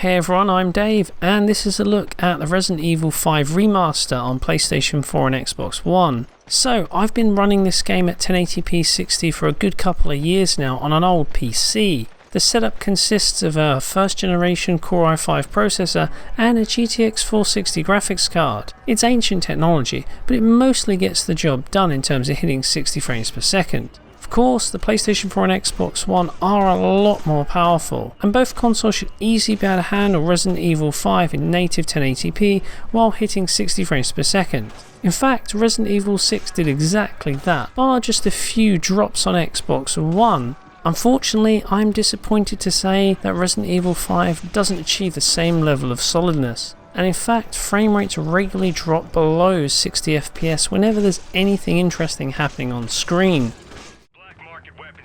Hey everyone, I'm Dave, and this is a look at the Resident Evil 5 Remaster on PlayStation 4 and Xbox One. So, I've been running this game at 1080p 60 for a good couple of years now on an old PC. The setup consists of a first generation Core i5 processor and a GTX 460 graphics card. It's ancient technology, but it mostly gets the job done in terms of hitting 60 frames per second. Of course, the PlayStation 4 and Xbox One are a lot more powerful, and both consoles should easily be able to handle Resident Evil 5 in native 1080p while hitting 60 frames per second. In fact, Resident Evil 6 did exactly that, bar just a few drops on Xbox One. Unfortunately, I'm disappointed to say that Resident Evil 5 doesn't achieve the same level of solidness, and in fact frame rates regularly drop below 60 FPS whenever there's anything interesting happening on screen.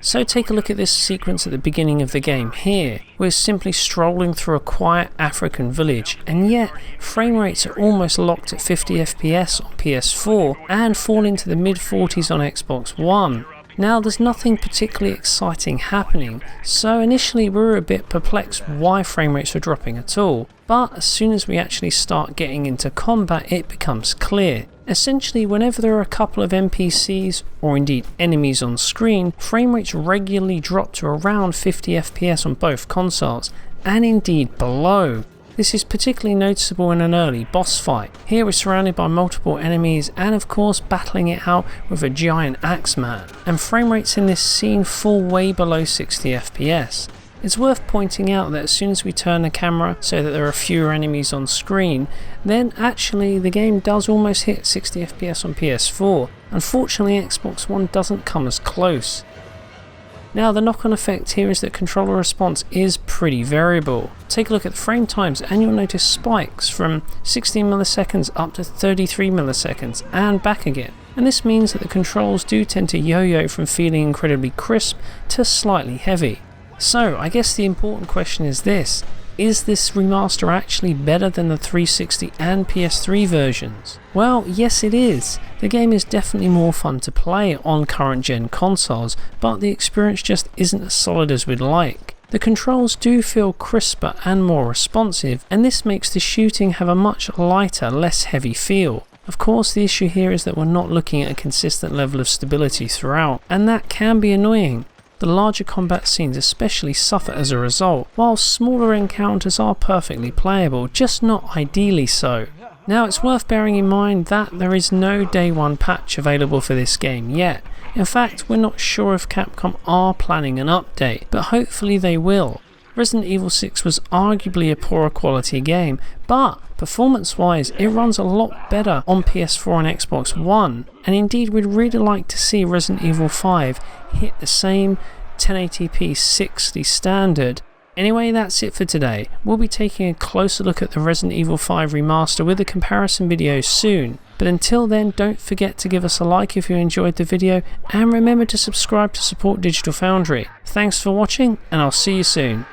So take a look at this sequence at the beginning of the game here. We're simply strolling through a quiet African village, and yet frame rates are almost locked at 50 FPS on PS4 and fall into the mid 40s on Xbox One. Now there's nothing particularly exciting happening, so initially we were a bit perplexed why frame rates were dropping at all, but as soon as we actually start getting into combat it becomes clear. Essentially, whenever there are a couple of NPCs, or indeed enemies on screen, frame rates regularly drop to around 50 FPS on both consoles, and indeed below. This is particularly noticeable in an early boss fight. Here we're surrounded by multiple enemies and of course battling it out with a giant Axeman, and frame rates in this scene fall way below 60 FPS. It's worth pointing out that as soon as we turn the camera so that there are fewer enemies on screen, then actually the game does almost hit 60 FPS on PS4. Unfortunately, Xbox One doesn't come as close. Now the knock-on effect here is that controller response is pretty variable. Take a look at the frame times and you'll notice spikes from 16 milliseconds up to 33 milliseconds and back again. And this means that the controls do tend to yo-yo from feeling incredibly crisp to slightly heavy. So I guess the important question is this remaster actually better than the 360 and PS3 versions? Well, yes it is. The game is definitely more fun to play on current gen consoles, but the experience just isn't as solid as we'd like. The controls do feel crisper and more responsive, and this makes the shooting have a much lighter, less heavy feel. Of course, the issue here is that we're not looking at a consistent level of stability throughout, and that can be annoying. The larger combat scenes especially suffer as a result, while smaller encounters are perfectly playable, just not ideally so. Now it's worth bearing in mind that there is no day one patch available for this game yet. In fact, we're not sure if Capcom are planning an update, but hopefully they will. Resident Evil 6 was arguably a poorer quality game, but performance wise it runs a lot better on PS4 and Xbox One, and indeed we'd really like to see Resident Evil 5 hit the same 1080p 60 standard. Anyway, that's it for today. We'll be taking a closer look at the Resident Evil 5 remaster with a comparison video soon, but until then don't forget to give us a like if you enjoyed the video, and remember to subscribe to support Digital Foundry. Thanks for watching, and I'll see you soon.